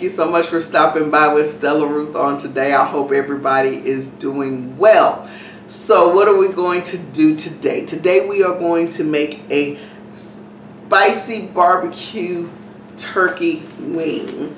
you so much for stopping by with Stella Ruth on today. I hope everybody is doing well. So what are we going to do today? Today we are going to make a spicy barbecue turkey wing,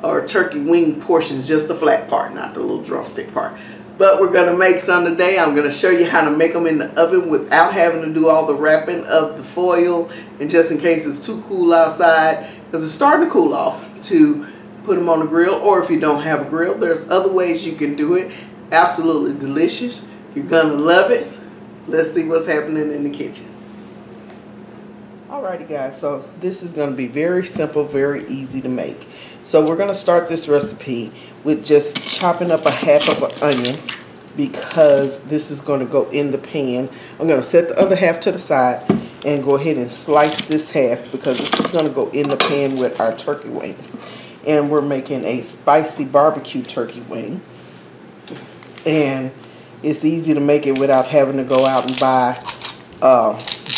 or turkey wing portions, just the flat part, not the little drumstick part. But we're going to make some today. I'm going to show you how to make them in the oven without having to do all the wrapping of the foil, and just in case it's too cool outside, because it's starting to cool off, to put them on the grill. Or if you don't have a grill, there's other ways you can do it. Absolutely delicious. You're going to love it. Let's see what's happening in the kitchen. Alrighty guys, so this is going to be very simple, very easy to make. So we're going to start this recipe with just chopping up a half of an onion, because this is going to go in the pan. I'm going to set the other half to the side and go ahead and slice this half, because this is going to go in the pan with our turkey wings. And we're making a spicy barbecue turkey wing. And it's easy to make it without having to go out and buy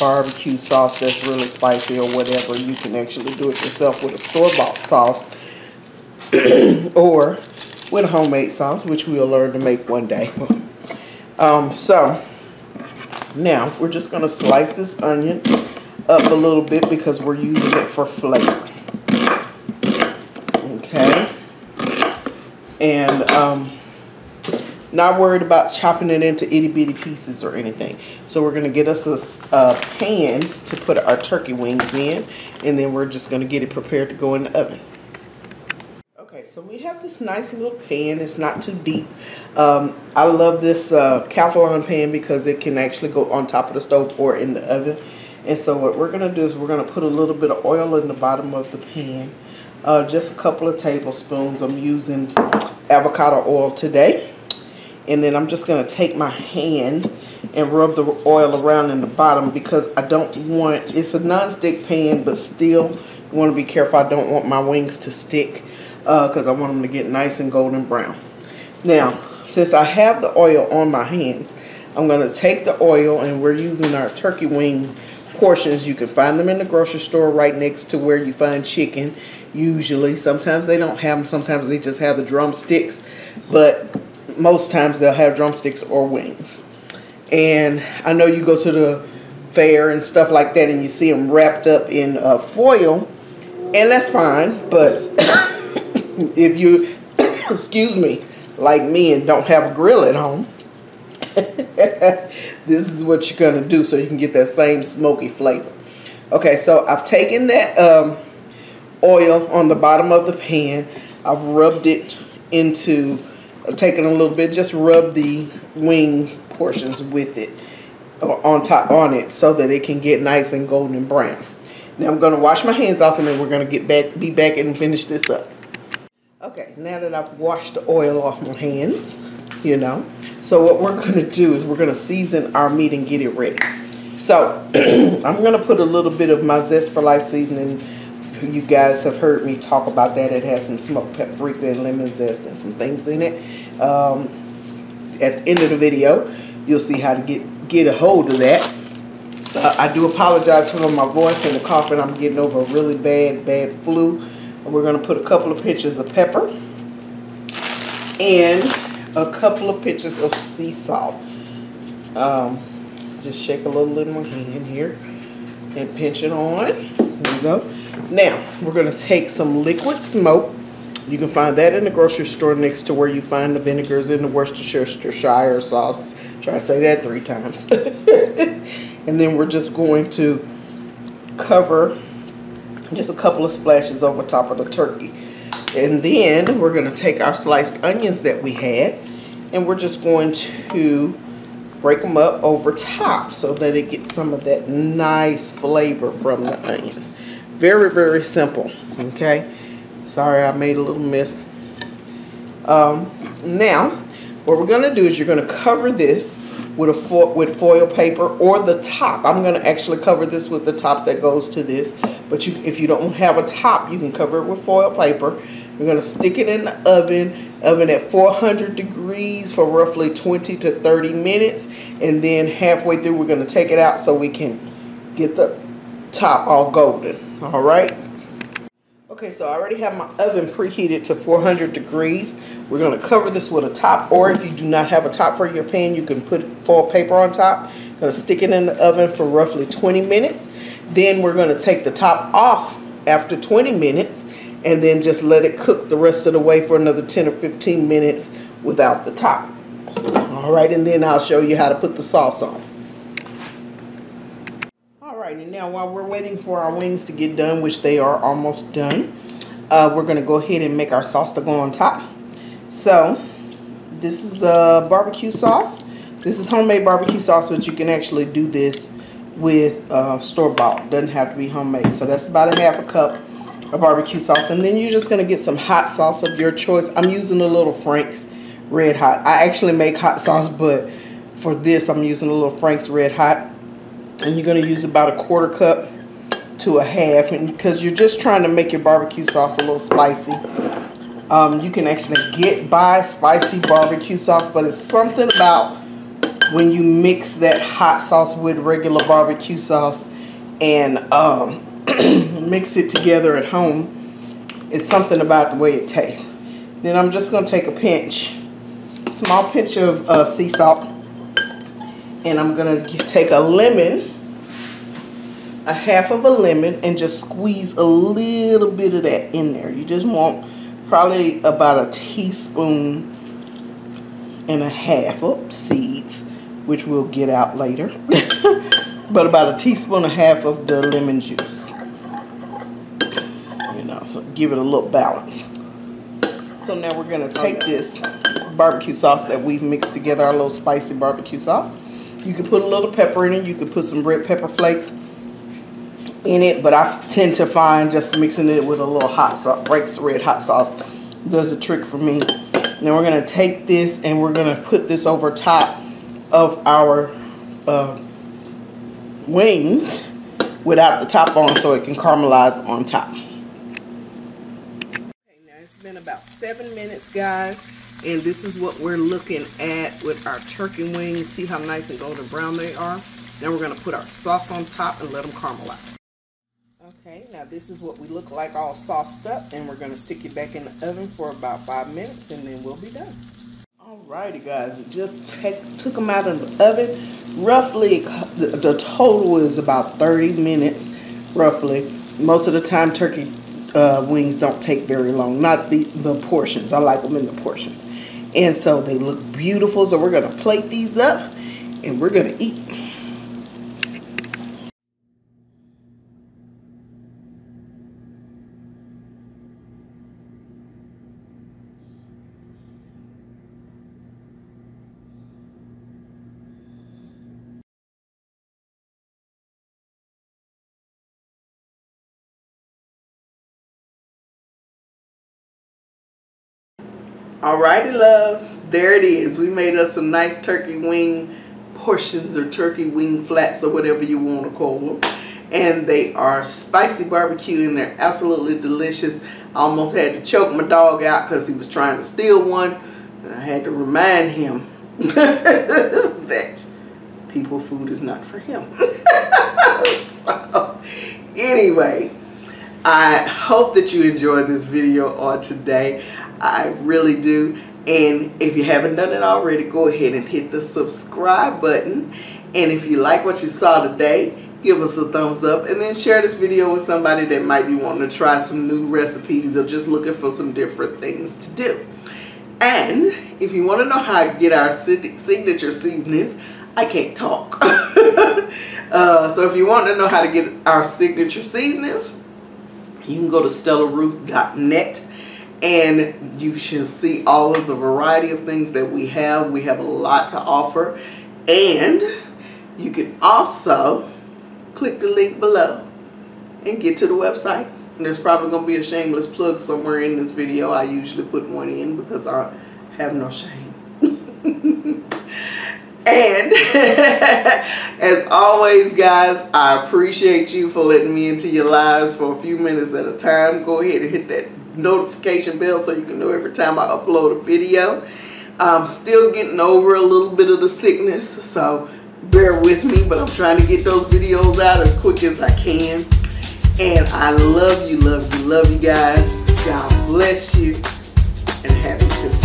barbecue sauce that's really spicy or whatever. You can actually do it yourself with a store-bought sauce or with a homemade sauce, which we'll learn to make one day. So now we're just going to slice this onion up a little bit because we're using it for flavor. Okay, and not worried about chopping it into itty-bitty pieces or anything. So we're going to get us a pan to put our turkey wings in, and then we're just going to get it prepared to go in the oven. Okay, so we have this nice little pan. It's not too deep. I love this Calphalon pan because it can actually go on top of the stove or in the oven. And so what we're going to do is we're going to put a little bit of oil in the bottom of the pan. Just a couple of tablespoons. I'm using avocado oil today. And then I'm just going to take my hand and rub the oil around in the bottom, because I don't want, it's a non-stick pan, but still you want to be careful. I don't want my wings to stick, because I want them to get nice and golden brown. Now, since I have the oil on my hands, I'm going to take the oil, and we're using our turkey wing portions. You can find them in the grocery store right next to where you find chicken, usually. Sometimes they don't have them. Sometimes they just have the drumsticks, but most times they'll have drumsticks or wings. And I know you go to the fair and stuff like that and you see them wrapped up in foil, and that's fine. But if you, excuse me, like me and don't have a grill at home, this is what you're going to do so you can get that same smoky flavor. Okay, so I've taken that oil on the bottom of the pan. I've rubbed it into, taking a little bit, just rub the wing portions with it on it so that it can get nice and golden brown. Now I'm going to wash my hands off, and then we're going to be back and finish this up. Okay, now that I've washed the oil off my hands, you know, so what we're going to do is we're going to season our meat and get it ready. So I'm going to put a little bit of my Zest for Life seasoning. You guys have heard me talk about that. It has some smoked paprika and lemon zest and some things in it. At the end of the video, you'll see how to get a hold of that. I do apologize for my voice and the coughing. I'm getting over a really bad flu. We're going to put a couple of pinches of pepper and a couple of pinches of sea salt. Just shake a little in my hand here and pinch it on. There we go. Now, we're going to take some liquid smoke. You can find that in the grocery store next to where you find the vinegars in the Worcestershire sauce. Try to say that 3 times. And then we're just going to cover just a couple of splashes over top of the turkey. And then we're going to take our sliced onions that we had, and we're just going to break them up over top so that it gets some of that nice flavor from the onions. Very, very simple. Okay. Sorry, I made a little mess. Now, what we're going to do is you're going to cover this with foil paper, or the top. I'm going to actually cover this with the top that goes to this. But if you don't have a top, you can cover it with foil paper. We're going to stick it in the oven at 400 degrees for roughly 20 to 30 minutes. And then halfway through, we're going to take it out so we can get the top all golden. All right. Okay, so I already have my oven preheated to 400 degrees. We're going to cover this with a top, or if you do not have a top for your pan, you can put foil paper on top. Going to stick it in the oven for roughly 20 minutes. Then we're going to take the top off after 20 minutes and then just let it cook the rest of the way for another 10 or 15 minutes without the top. All right, and then I'll show you how to put the sauce on. Alrighty, now while we're waiting for our wings to get done, which they are almost done, we're going to go ahead and make our sauce to go on top. So this is barbecue sauce. This is homemade barbecue sauce, but you can actually do this with store-bought. Doesn't have to be homemade. So that's about a half a cup of barbecue sauce, and then you're just going to get some hot sauce of your choice. I'm using a little Frank's Red Hot. I actually make hot sauce, but for this I'm using a little Frank's Red Hot. And you're going to use about a quarter cup to a half, and because you're just trying to make your barbecue sauce a little spicy. You can actually buy spicy barbecue sauce, but it's something about when you mix that hot sauce with regular barbecue sauce and mix it together at home. It's something about the way it tastes. Then I'm just going to take a pinch, small pinch of sea salt. And I'm going to take a lemon, a half of a lemon, and just squeeze a little bit of that in there. You just want probably about a teaspoon and a half of seeds, which we'll get out later. But about a teaspoon and a half of the lemon juice. You know, so give it a little balance. So now we're going to take this barbecue sauce that we've mixed together, our little spicy barbecue sauce. You can put a little pepper in it. You can put some red pepper flakes in it, but I tend to find just mixing it with a little hot sauce, Frank's Red Hot sauce, does a trick for me. Now we're going to take this and we're going to put this over top of our wings without the top on, so it can caramelize on top. Okay, now it's been about 7 minutes, guys. And this is what we're looking at with our turkey wings. See how nice and golden brown they are? Then we're going to put our sauce on top and let them caramelize. Okay, now this is what we look like all sauced up. And we're going to stick it back in the oven for about 5 minutes and then we'll be done. Alrighty, guys. We just took them out of the oven. Roughly, the total is about 30 minutes, roughly. Most of the time, turkey wings don't take very long. Not the portions. I like them in the portions. And so they look beautiful. So we're going to plate these up and we're going to eat. Alrighty, loves, there it is. We made us some nice turkey wing portions or turkey wing flats or whatever you want to call them. And they are spicy barbecue and they're absolutely delicious. I almost had to choke my dog out because he was trying to steal one. And I had to remind him that people food is not for him. So, anyway, I hope that you enjoyed this video on today. I really do. And if you haven't done it already, go ahead and hit the subscribe button. And if you like what you saw today, give us a thumbs up and then share this video with somebody that might be wanting to try some new recipes or just looking for some different things to do. And if you want to know how to get our signature seasonings, I can't talk. So if you want to know how to get our signature seasonings, you can go to StellaRuth.net. And you should see all of the variety of things that we have. We have a lot to offer. And you can also click the link below and get to the website. And there's probably going to be a shameless plug somewhere in this video. I usually put one in because I have no shame. And as always, guys, I appreciate you for letting me into your lives for a few minutes at a time. Go ahead and hit that notification bell so you can know every time I upload a video. I'm still getting over a little bit of the sickness, so bear with me, but I'm trying to get those videos out as quick as I can. And I love you, love you, love you guys. God bless you and happy cooking.